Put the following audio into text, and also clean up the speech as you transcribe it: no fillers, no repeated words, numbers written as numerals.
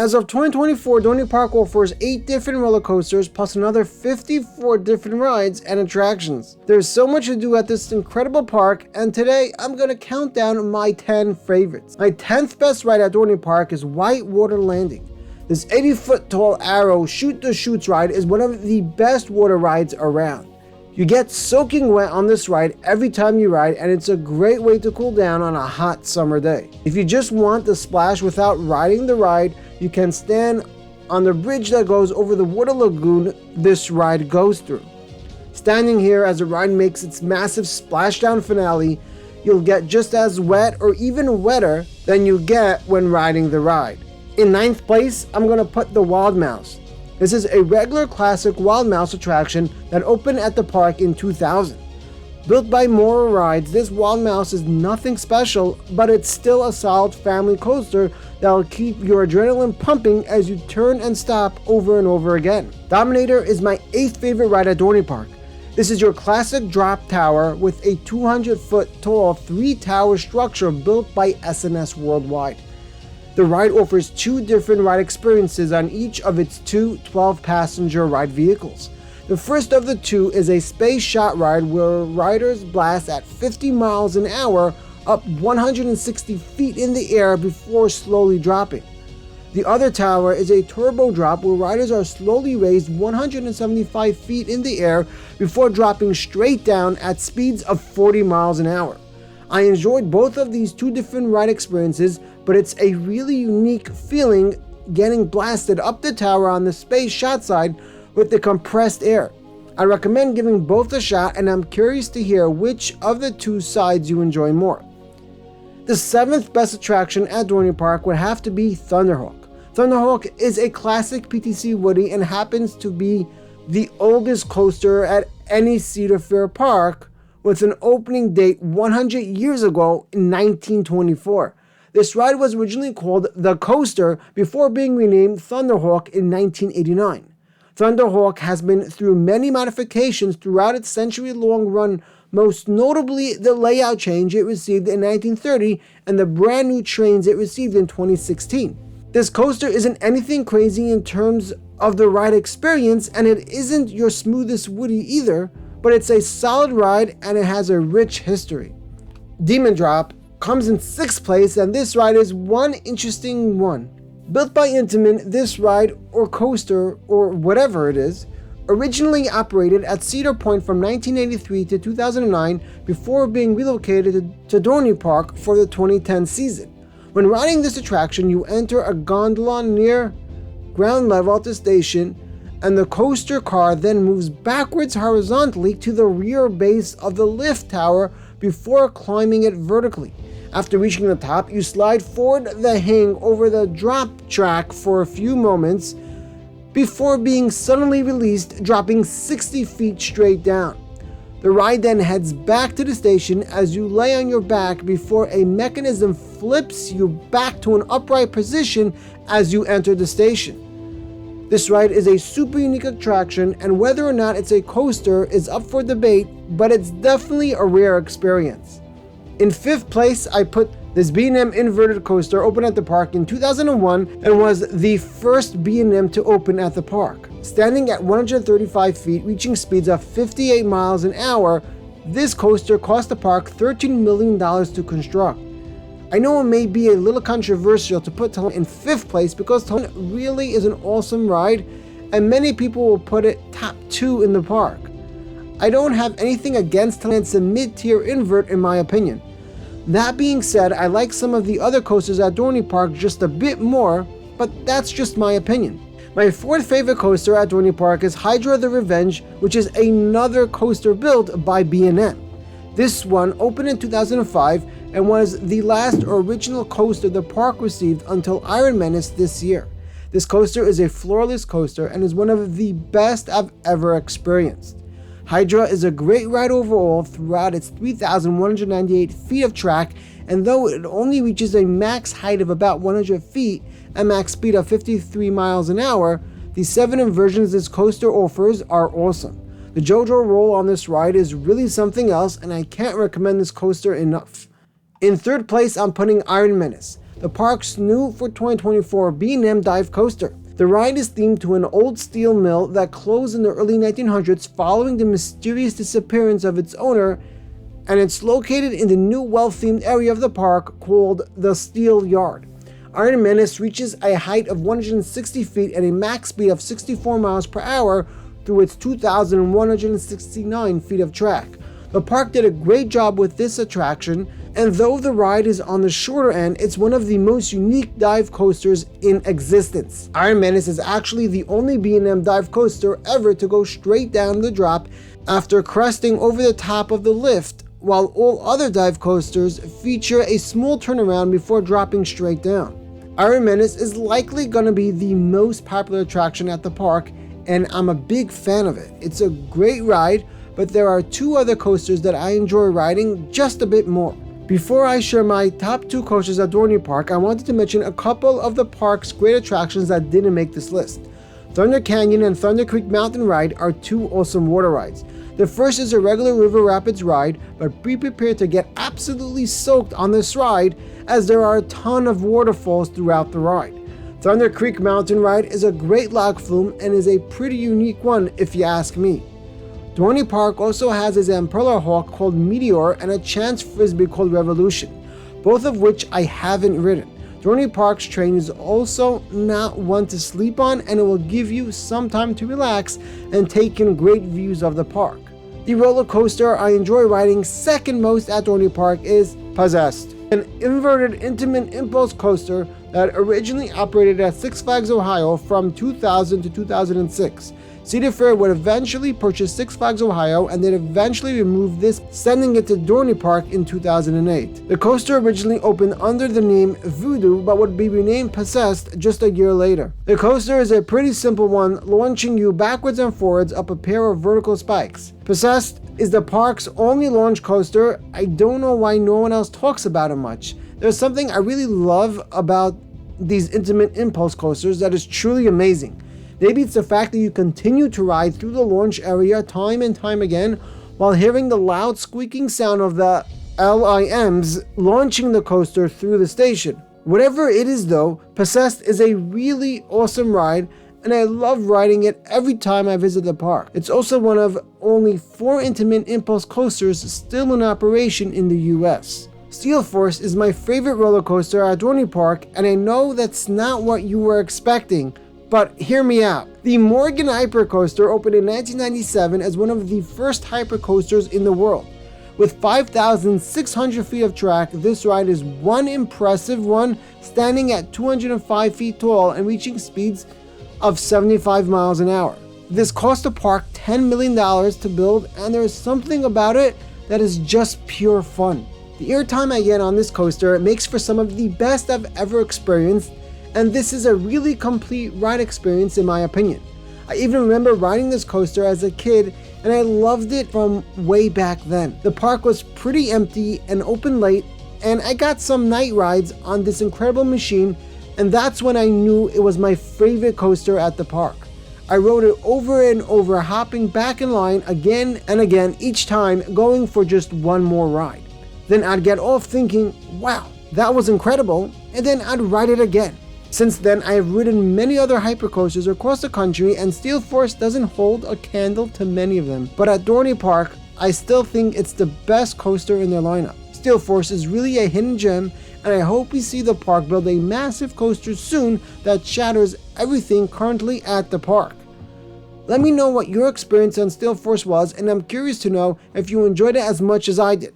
As of 2024, Dorney Park offers 8 different roller coasters plus another 54 different rides and attractions. There's so much to do at this incredible park, and today I'm going to count down my 10 favorites. My 10th best ride at Dorney Park is Whitewater Landing. This 80-foot tall arrow shoot the chutes ride is one of the best water rides around. You get soaking wet on this ride every time you ride, and it's a great way to cool down on a hot summer day. If you just want the splash without riding the ride, you can stand on the bridge that goes over the water lagoon this ride goes through. Standing here as the ride makes its massive splashdown finale, you'll get just as wet or even wetter than you get when riding the ride. In 9th place, I'm going to put the Wild Mouse. This is a regular classic Wild Mouse attraction that opened at the park in 2000. Built by Mora Rides, this Wild Mouse is nothing special, but it's still a solid family coaster that'll keep your adrenaline pumping as you turn and stop over and over again. Dominator is my 8th favorite ride at Dorney Park. This is your classic drop tower with a 200-foot tall 3-tower structure built by S&S Worldwide. The ride offers 2 different ride experiences on each of its 2 12-passenger ride vehicles. The first of the 2 is a space shot ride where riders blast at 50 miles an hour up 160 feet in the air before slowly dropping. The other tower is a turbo drop where riders are slowly raised 175 feet in the air before dropping straight down at speeds of 40 miles an hour. I enjoyed both of these 2 different ride experiences, but it's a really unique feeling getting blasted up the tower on the space shot side with the compressed air. I recommend giving both a shot, and I'm curious to hear which of the 2 sides you enjoy more. The 7th best attraction at Dorney Park would have to be Thunderhawk. Thunderhawk is a classic PTC Woody and happens to be the oldest coaster at any Cedar Fair park, with an opening date 100 years ago in 1924. This ride was originally called The Coaster before being renamed Thunderhawk in 1989. Thunderhawk has been through many modifications throughout its century-long run, most notably the layout change it received in 1930 and the brand new trains it received in 2016. This coaster isn't anything crazy in terms of the ride experience, and it isn't your smoothest Woody either, but it's a solid ride and it has a rich history. Demon Drop comes in 6th place, and this ride is one interesting one. Built by Intamin, this ride or coaster or whatever it is originally operated at Cedar Point from 1983 to 2009 before being relocated to Dorney Park for the 2010 season. When riding this attraction, you enter a gondola near ground level at the station, and the coaster car then moves backwards horizontally to the rear base of the lift tower before climbing it vertically. After reaching the top, you slide forward the hang over the drop track for a few moments before being suddenly released, dropping 60 feet straight down. The ride then heads back to the station as you lay on your back before a mechanism flips you back to an upright position as you enter the station. This ride is a super unique attraction, and whether or not it's a coaster is up for debate, but it's definitely a rare experience. In 5th place, I put this B&M inverted coaster opened at the park in 2001 and was the first B&M to open at the park. Standing at 135 feet, reaching speeds of 58 miles an hour, this coaster cost the park $13 million to construct. I know it may be a little controversial to put Talon in 5th place because Talon really is an awesome ride, and many people will put it top 2 in the park. I don't have anything against Talon. It's a mid-tier invert in my opinion. That being said, I like some of the other coasters at Dorney Park just a bit more, but that's just my opinion. My 4th favorite coaster at Dorney Park is Hydra the Revenge, which is another coaster built by B&M. This one opened in 2005 and was the last original coaster the park received until Iron Menace this year. This coaster is a floorless coaster and is one of the best I've ever experienced. Hydra is a great ride overall throughout its 3,198 feet of track, and though it only reaches a max height of about 100 feet and max speed of 53 miles an hour, the 7 inversions this coaster offers are awesome. The JoJo roll on this ride is really something else, and I can't recommend this coaster enough. In 3rd place, I'm putting Iron Menace. the park's new for 2024 B&M dive coaster. The ride is themed to an old steel mill that closed in the early 1900s following the mysterious disappearance of its owner, and it's located in the new well-themed area of the park called the Steel Yard. Iron Menace reaches a height of 160 feet and a max speed of 64 miles per hour through its 2,169 feet of track. The park did a great job with this attraction, and though the ride is on the shorter end, it's one of the most unique dive coasters in existence. Iron Menace is actually the only B&M dive coaster ever to go straight down the drop after cresting over the top of the lift, while all other dive coasters feature a small turnaround before dropping straight down. Iron Menace is likely going to be the most popular attraction at the park, and I'm a big fan of it. It's a great ride, but there are two other coasters that I enjoy riding just a bit more. Before I share my top 2 coasters at Dorney Park, I wanted to mention a couple of the park's great attractions that didn't make this list. Thunder Canyon and Thunder Creek Mountain Ride are 2 awesome water rides. The first is a regular river rapids ride, but be prepared to get absolutely soaked on this ride as there are a ton of waterfalls throughout the ride. Thunder Creek Mountain Ride is a great log flume and is a pretty unique one if you ask me. Dorney Park also has a Thunderhawk called Meteor and a chance frisbee called Revolution, both of which I haven't ridden. Dorney Park's train is also not one to sleep on, and it will give you some time to relax and take in great views of the park. The roller coaster I enjoy riding second most at Dorney Park is Possessed, an inverted intimate impulse coaster that originally operated at Six Flags Ohio from 2000 to 2006. Cedar Fair would eventually purchase Six Flags Ohio and then eventually remove this, sending it to Dorney Park in 2008. The coaster originally opened under the name Voodoo but would be renamed Possessed just a year later. The coaster is a pretty simple one, launching you backwards and forwards up a pair of vertical spikes. Possessed is the park's only launch coaster. I don't know why no one else talks about it much. There's something I really love about these intimate impulse coasters that is truly amazing. Maybe it's the fact that you continue to ride through the launch area time and time again while hearing the loud squeaking sound of the LIMs launching the coaster through the station. Whatever it is though, Possessed is a really awesome ride, and I love riding it every time I visit the park. It's also one of only 4 intimate impulse coasters still in operation in the US. Steel Force is my favorite roller coaster at Dorney Park, and I know that's not what you were expecting, but hear me out. The Morgan Hypercoaster opened in 1997 as one of the first hypercoasters in the world. With 5,600 feet of track, this ride is one impressive one, standing at 205 feet tall and reaching speeds of 75 miles an hour. This cost the park $10 million to build, and there is something about it that is just pure fun. The airtime I get on this coaster makes for some of the best I've ever experienced, and this is a really complete ride experience in my opinion. I even remember riding this coaster as a kid, and I loved it from way back then. The park was pretty empty and open late, and I got some night rides on this incredible machine, and that's when I knew it was my favorite coaster at the park. I rode it over and over, hopping back in line again and again, each time going for just one more ride. Then I'd get off thinking, wow, that was incredible, and then I'd ride it again. Since then, I have ridden many other hypercoasters across the country, and Steel Force doesn't hold a candle to many of them. But at Dorney Park, I still think it's the best coaster in their lineup. Steel Force is really a hidden gem, and I hope we see the park build a massive coaster soon that shatters everything currently at the park. Let me know what your experience on Steel Force was, and I'm curious to know if you enjoyed it as much as I did.